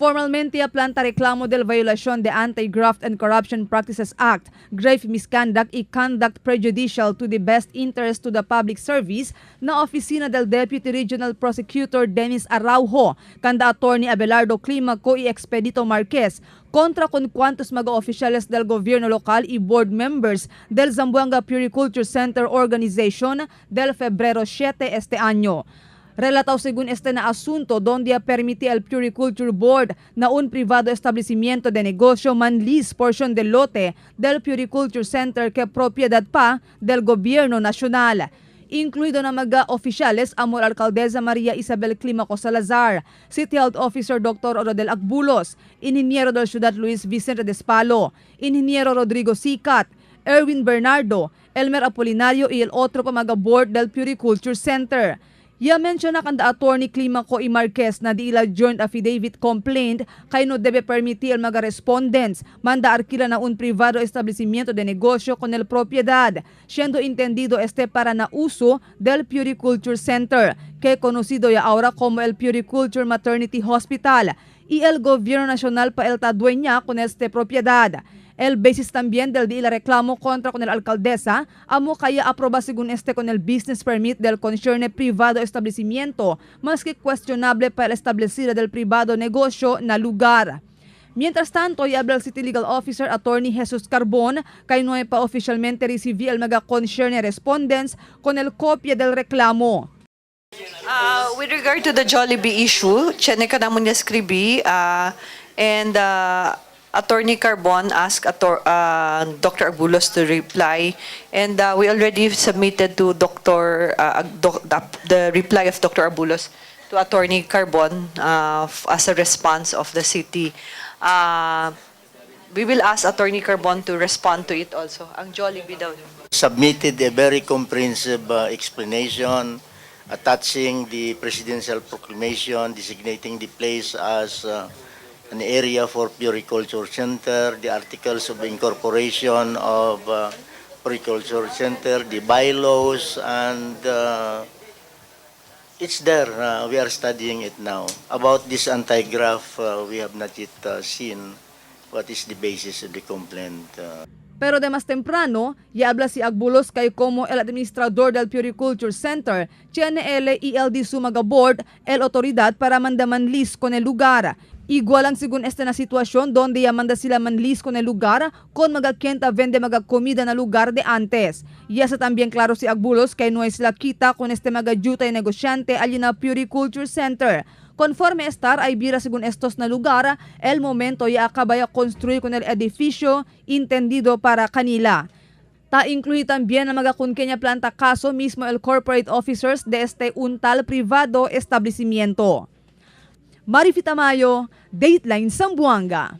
Formalmente a planta reklamo del violación de Anti-Graft and Corruption Practices Act, grave misconduct y conduct prejudicial to the best interest to the public service na opisina del Deputy Regional Prosecutor Dennis Araujo, kanda Attorney Abelardo Climaco y Expedito Marquez, kontra con cuantos mag-oficiales del gobierno lokal y board members del Zamboanga Puriculture Center Organization del Febrero 7 este año. Relataw según este na asunto donde permite al Puriculture Board na un privado establecimiento de negosyo man-lease portion del lote del Puriculture Center que propiedad pa del gobierno nasyonal. Incluido na mag-oficiales amor Alcaldesa Maria Isabel Climaco Salazar, City Health Officer Dr. Rodel Agbulos, Inhinyero del Ciudad Luis Vicente Despalo, Inhinyero Rodrigo Sicat, Erwin Bernardo, Elmer Apolinario y el otro pa mag-board del Puriculture Center. Ya-mention na kanda Attorney Climaco y Marquez na di ila joint affidavit complaint kay no debe permitir mga respondents manda arkila na un privado establecimiento de negosyo con el propiedad, siendo entendido este para na uso del Puriculture Center, que conocido ya ahora como el Puriculture Maternity Hospital, y el gobierno nacional pa el dueña con este propiedad. El basis también del di la reklamo contra con el alcaldesa, amo kaya aproba según este con el business permit del concerne privado establecimiento, más que cuestionable para el establecida del privado negosyo na lugar. Mientras tanto, habla el City Legal Officer Attorney Jesus Carbon, kay no pa oficialmente recibí el mga concerne respondents con el kopya del reklamo. With regard to the Jollibee issue, tiene ka naman niya skribi, and Attorney Carbon asked Dr. Agbulos to reply, and we already submitted to the reply of Dr. Agbulos to Attorney Carbon as a response of the city. We will ask Attorney Carbon to respond to it also. Ang Jollibee daw. Submitted a very comprehensive explanation attaching the presidential proclamation designating the place as an area for Puriculture Center, the articles of incorporation of Puriculture Center, the bylaws, and it's there. We are studying it now. About this anti-graft, we have not yet seen what is the basis of the complaint. Pero de mas temprano, habla si Agbulos kay como el administrador del Puriculture Center, tiene ELD sumaga board, el autoridad para mandaman list con el lugar. Igual ang según este na sitwasyon donde manda sila manlis con el lugar con magakenta vende comida na lugar de antes. Y asa también claro si Agbulos kay no es la kita con este magajuta y negosyante allí na Puriculture Center. Conforme estar ay bira según estos na lugar, el momento ya acabaya construir con el edificio intendido para kanila. Ta-incluye también na magakunkenya planta kaso mismo el corporate officers de este untal privado establecimiento. Marifita Mayo, Dateline Zamboanga.